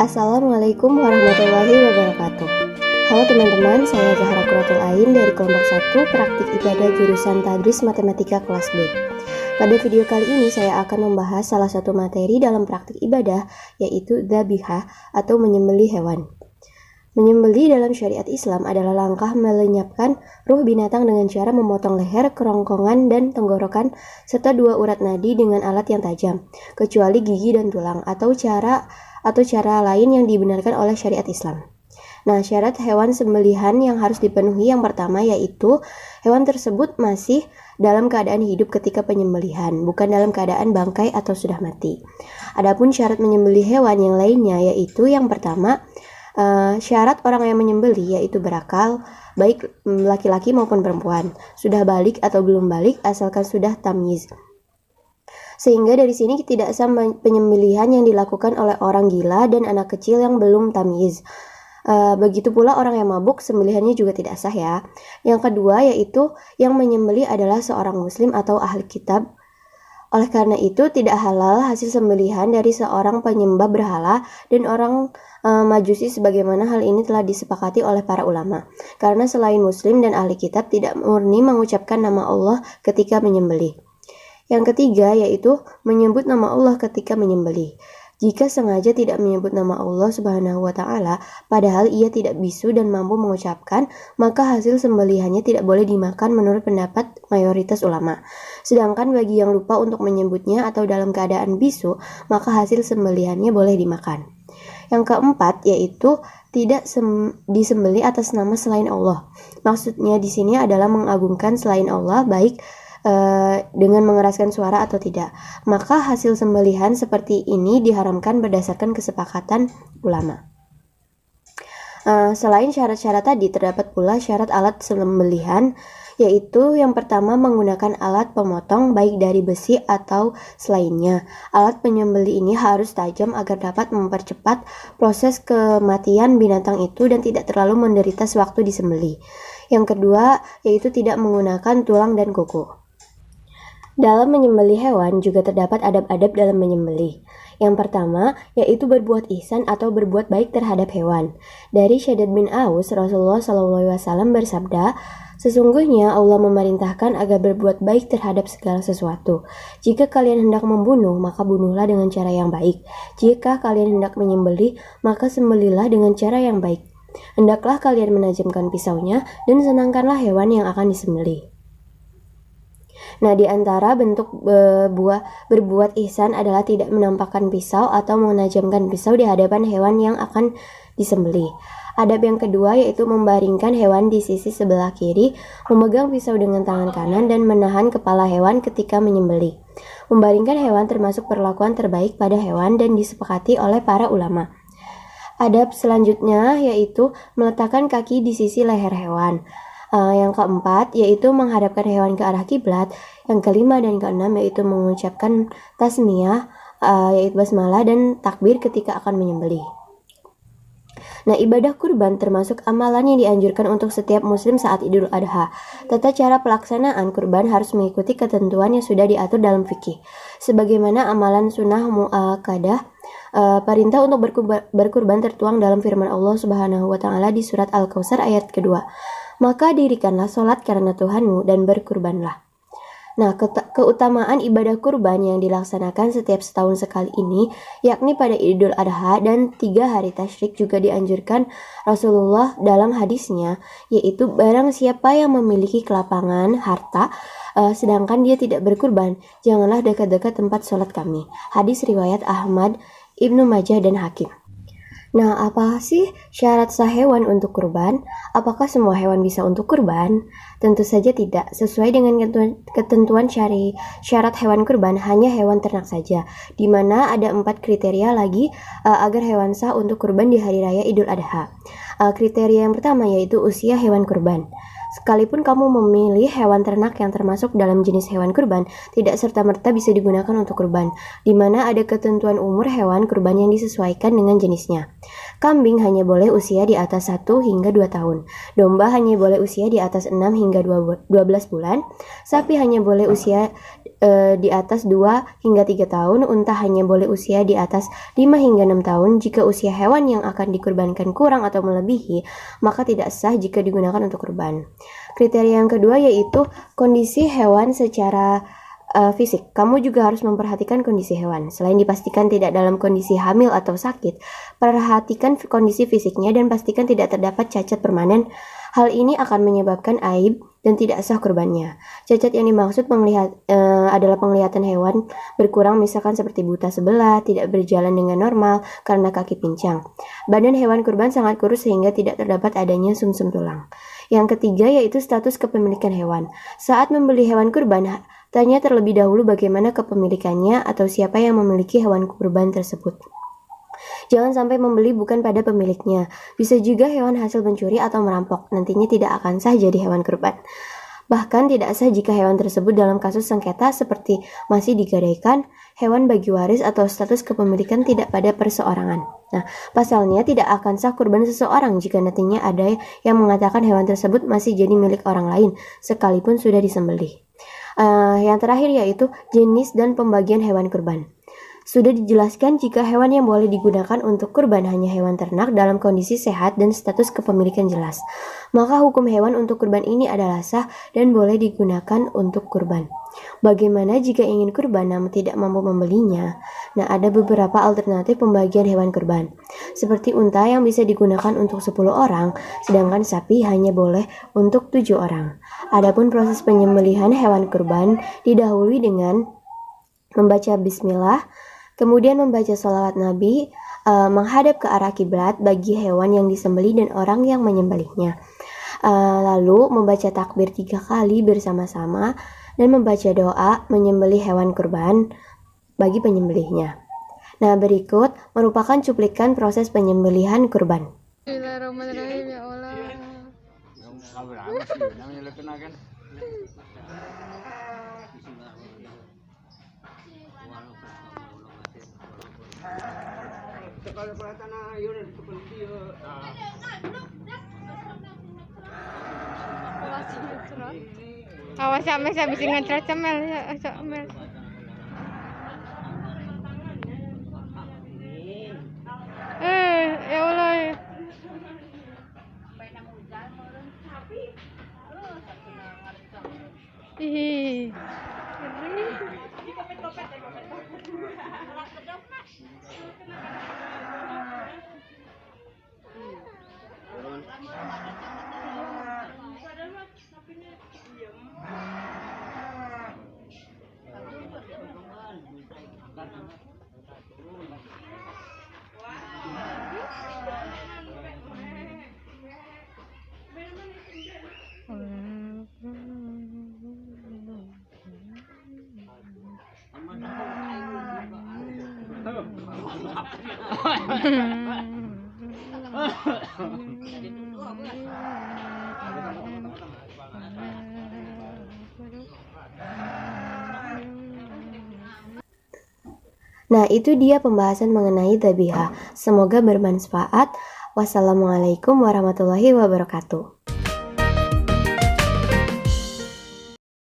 Assalamualaikum warahmatullahi wabarakatuh. Halo teman-teman, saya Zahra Quratul Ain dari kelompok 1 Praktik Ibadah jurusan Tadris Matematika kelas B. Pada video kali ini saya akan membahas salah satu materi dalam praktik ibadah, yaitu dzabihah atau menyembelih hewan. Menyembelih dalam syariat Islam adalah langkah melenyapkan ruh binatang dengan cara memotong leher, kerongkongan, dan tenggorokan serta 2 urat nadi dengan alat yang tajam, kecuali gigi dan tulang, atau cara lain yang dibenarkan oleh syariat Islam. Nah, syarat hewan sembelihan yang harus dipenuhi yang pertama yaitu hewan tersebut masih dalam keadaan hidup ketika penyembelihan, bukan dalam keadaan bangkai atau sudah mati. Adapun syarat menyembelih hewan yang lainnya yaitu yang pertama, syarat orang yang menyembelih yaitu berakal, baik laki-laki maupun perempuan, sudah balik atau belum balik asalkan sudah tamyiz. Sehingga dari sini tidak sah penyembelihan yang dilakukan oleh orang gila dan anak kecil yang belum tamyiz. Begitu pula orang yang mabuk, sembelihannya juga tidak sah ya. Yang kedua yaitu yang menyembelih adalah seorang muslim atau ahli kitab. Oleh karena itu tidak halal hasil sembelihan dari seorang penyembah berhala dan orang majusi sebagaimana hal ini telah disepakati oleh para ulama. Karena selain muslim dan ahli kitab tidak murni mengucapkan nama Allah ketika menyembelih. Yang ketiga yaitu menyebut nama Allah ketika menyembelih. Jika sengaja tidak menyebut nama Allah Subhanahu wa Ta'ala, padahal ia tidak bisu dan mampu mengucapkan, maka hasil sembelihannya tidak boleh dimakan menurut pendapat mayoritas ulama. Sedangkan bagi yang lupa untuk menyebutnya atau dalam keadaan bisu, maka hasil sembelihannya boleh dimakan. Yang keempat yaitu tidak disembelih atas nama selain Allah. Maksudnya di sini adalah mengagungkan selain Allah, baik dengan mengeraskan suara atau tidak. Maka hasil sembelihan seperti ini diharamkan berdasarkan kesepakatan ulama. Selain syarat-syarat tadi, terdapat pula syarat alat sembelihan, yaitu yang pertama menggunakan alat pemotong baik dari besi atau selainnya. Alat penyembelih ini harus tajam agar dapat mempercepat proses kematian binatang itu dan tidak terlalu menderita sewaktu disembelih. Yang kedua yaitu tidak menggunakan tulang dan kuku. Dalam menyembelih hewan juga terdapat adab-adab dalam menyembelih. Yang pertama yaitu berbuat ihsan atau berbuat baik terhadap hewan. Dari Syaddad bin Aus, Rasulullah SAW bersabda, "Sesungguhnya Allah memerintahkan agar berbuat baik terhadap segala sesuatu. Jika kalian hendak membunuh, maka bunuhlah dengan cara yang baik. Jika kalian hendak menyembelih, maka sembelihlah dengan cara yang baik. Hendaklah kalian menajamkan pisaunya dan senangkanlah hewan yang akan disembelih." Nah, di antara bentuk berbuat ihsan adalah tidak menampakkan pisau atau menajamkan pisau di hadapan hewan yang akan disembelih. Adab yang kedua yaitu membaringkan hewan di sisi sebelah kiri, memegang pisau dengan tangan kanan dan menahan kepala hewan ketika menyembelih. Membaringkan hewan termasuk perlakuan terbaik pada hewan dan disepakati oleh para ulama. Adab selanjutnya yaitu meletakkan kaki di sisi leher hewan. Yang keempat yaitu menghadapkan hewan ke arah kiblat. Yang kelima dan keenam yaitu mengucapkan tasmiyah, yaitu basmalah dan takbir ketika akan menyembelih. Nah, ibadah kurban termasuk amalan yang dianjurkan untuk setiap muslim saat Idul Adha. Tata cara pelaksanaan kurban harus mengikuti ketentuan yang sudah diatur dalam fikih. Sebagaimana amalan sunnah mu'akkadah, perintah untuk berkurban tertuang dalam firman Allah Subhanahu wa Ta'ala di surat Al-Kautsar ayat kedua. Maka dirikanlah sholat karena Tuhanmu dan berkurbanlah. Nah, keutamaan ibadah kurban yang dilaksanakan setiap setahun sekali ini, yakni pada Idul Adha dan 3 hari tasyrik juga dianjurkan Rasulullah dalam hadisnya, yaitu barang siapa yang memiliki kelapangan harta, sedangkan dia tidak berkurban, janganlah dekat-dekat tempat sholat kami. Hadis riwayat Ahmad, Ibnu Majah dan Hakim. Nah, apa sih syarat sah hewan untuk kurban? Apakah semua hewan bisa untuk kurban? Tentu saja tidak. Sesuai dengan ketentuan syarat hewan kurban, hanya hewan ternak saja, di mana ada 4 kriteria lagi agar hewan sah untuk kurban di hari raya Idul Adha. Kriteria yang pertama yaitu usia hewan kurban. Sekalipun kamu memilih hewan ternak yang termasuk dalam jenis hewan kurban, tidak serta-merta bisa digunakan untuk kurban, di mana ada ketentuan umur hewan kurban yang disesuaikan dengan jenisnya. Kambing hanya boleh usia di atas 1 hingga 2 tahun, domba hanya boleh usia di atas 6 hingga 12 bulan, sapi hanya boleh usia di atas 2 hingga 3 tahun, unta hanya boleh usia di atas 5 hingga 6 tahun. Jika usia hewan yang akan dikurbankan kurang atau melebihi, maka tidak sah jika digunakan untuk kurban. Kriteria yang kedua yaitu kondisi hewan secara fisik. Kamu juga harus memperhatikan kondisi hewan. Selain dipastikan tidak dalam kondisi hamil atau sakit, perhatikan kondisi fisiknya dan pastikan tidak terdapat cacat permanen. Hal ini akan menyebabkan aib dan tidak sah kurbannya. Cacat yang dimaksud adalah penglihatan hewan berkurang, misalkan seperti buta sebelah, tidak berjalan dengan normal karena kaki pincang. Badan hewan kurban sangat kurus sehingga tidak terdapat adanya sumsum tulang. Yang ketiga yaitu status kepemilikan hewan. Saat membeli hewan kurban, tanya terlebih dahulu bagaimana kepemilikannya atau siapa yang memiliki hewan kurban tersebut. Jangan sampai membeli bukan pada pemiliknya. Bisa juga hewan hasil mencuri atau merampok. Nantinya tidak akan sah jadi hewan kurban. Bahkan tidak sah jika hewan tersebut dalam kasus sengketa seperti masih digadaikan, hewan bagi waris atau status kepemilikan tidak pada perseorangan. Nah, pasalnya tidak akan sah kurban seseorang jika nantinya ada yang mengatakan hewan tersebut masih jadi milik orang lain sekalipun sudah disembelih. Yang terakhir yaitu jenis dan pembagian hewan kurban. Sudah dijelaskan jika hewan yang boleh digunakan untuk kurban hanya hewan ternak dalam kondisi sehat dan status kepemilikan jelas. Maka hukum hewan untuk kurban ini adalah sah dan boleh digunakan untuk kurban. Bagaimana jika ingin kurban namun tidak mampu membelinya? Nah, ada beberapa alternatif pembagian hewan kurban. Seperti unta yang bisa digunakan untuk 10 orang, sedangkan sapi hanya boleh untuk 7 orang. Adapun proses penyembelihan hewan kurban didahului dengan membaca bismillah, kemudian membaca sholawat Nabi, menghadap ke arah kiblat bagi hewan yang disembelih dan orang yang menyembelihnya. Lalu membaca takbir 3 kali bersama-sama dan membaca doa menyembelih hewan kurban bagi penyembelihnya. Nah, berikut merupakan cuplikan proses penyembelihan kurban. Bismillahirrahmanirrahim, ya Allah. Awas sampe saya bisa ngecret cemel ya, cemel. Ya Allah. Ih. Nah, itu dia pembahasan mengenai dzabihah. Semoga bermanfaat. Wassalamualaikum warahmatullahi wabarakatuh.